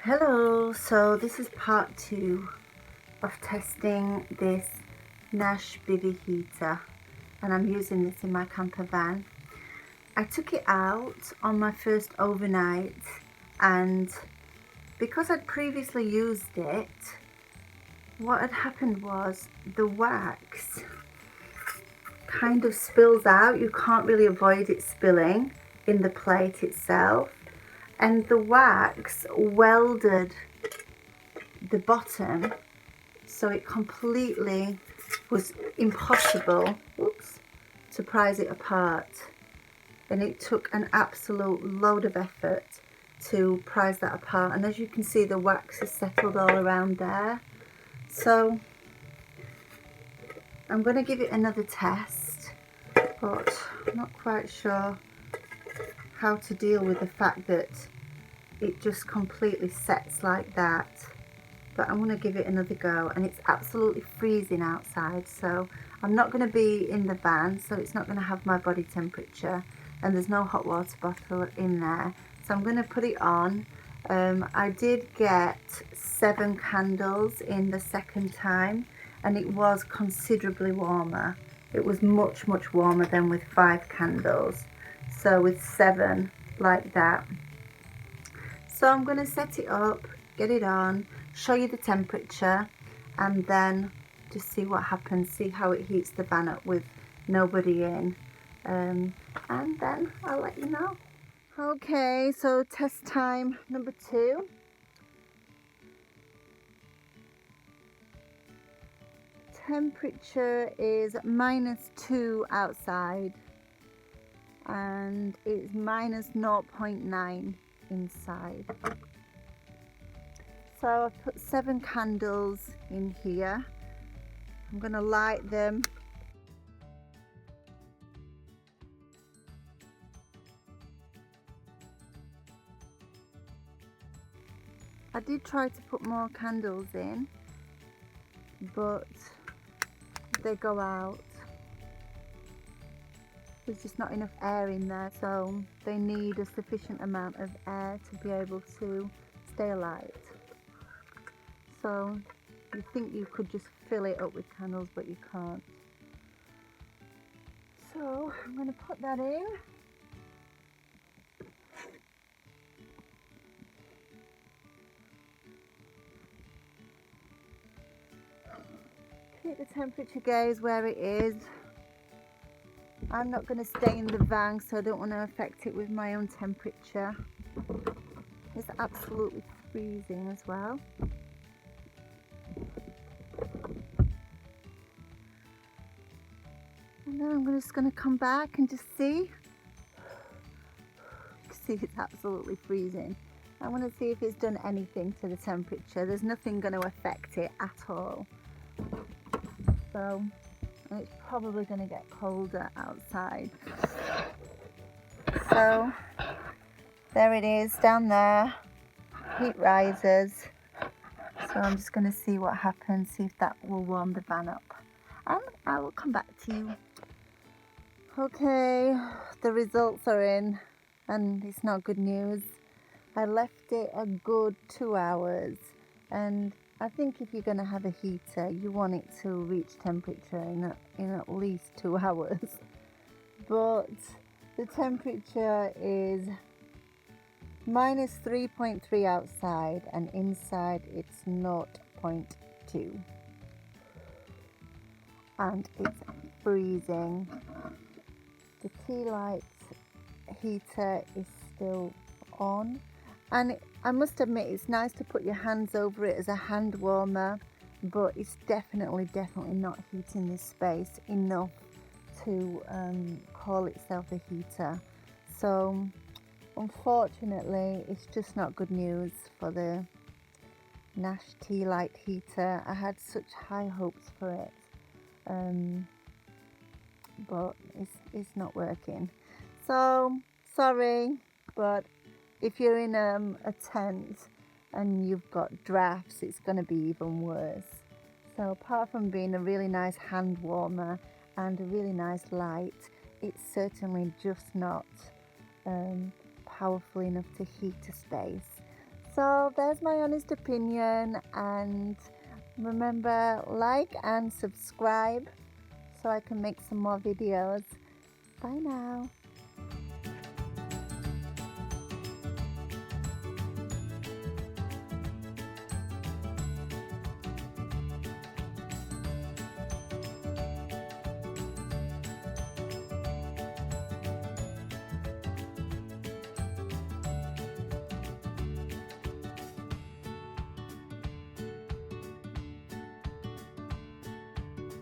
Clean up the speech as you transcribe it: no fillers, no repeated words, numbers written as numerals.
Hello, so this is part 2 of testing this Nash bivvy heater, and I'm using this in my camper van. I took it out on my first overnight, and because I'd previously used it, what had happened was the wax kind of spills out. You can't really avoid it spilling in the plate itself, and the wax welded the bottom, so it completely was impossible to prise it apart, and it took an absolute load of effort to prise that apart. And as you can see, the wax is settled all around there, so I'm going to give it another test, but I'm not quite sure how to deal with the fact that it just completely sets like that. But I'm going to give it another go, and it's absolutely freezing outside, so I'm not going to be in the van, so it's not going to have my body temperature, and there's no hot water bottle in there, so I'm going to put it on. I did get 7 candles in the second time, and it was considerably warmer. It was much warmer than with 5 candles, so with 7 like that. So I'm going to set it up, get it on, show you the temperature, and then just see what happens, see how it heats the van up with nobody in, and then I'll let you know. Okay, so test time number 2. Temperature is -2 outside, and it's -0.9 inside. So I've put 7 candles in here. I'm going to light them. I did try to put more candles in, but they go out. There's just not enough air in there, so they need a sufficient amount of air to be able to stay alight. So you think you could just fill it up with candles, but you can't. So I'm going to put that in. Keep the temperature gauge where it is. I'm not going to stay in the van, so I don't want to affect it with my own temperature. It's absolutely freezing as well. And then I'm just going to come back and just see. You can see it's absolutely freezing. I want to see if it's done anything to the temperature. There's nothing going to affect it at all. So, and it's probably going to get colder outside. So, there it is down there. Heat rises. So I'm just going to see what happens, see if that will warm the van up. And I will come back to you. Okay, the results are in, and it's not good news. I left it a good 2 hours, and I think if you're going to have a heater, you want it to reach temperature in at least 2 hours. But the temperature is -3.3 outside, and inside it's 0.2. And it's freezing. The tealight heater is still on, and I must admit, it's nice to put your hands over it as a hand warmer, but it's definitely not heating this space enough to call itself a heater. So unfortunately, it's just not good news for the Nash tealight heater. I had such high hopes for it, but it's not working. So sorry, but if you're in a tent and you've got drafts, it's going to be even worse. So apart from being a really nice hand warmer and a really nice light, it's certainly just not powerful enough to heat a space. So there's my honest opinion, and remember, like and subscribe so I can make some more videos. Bye now.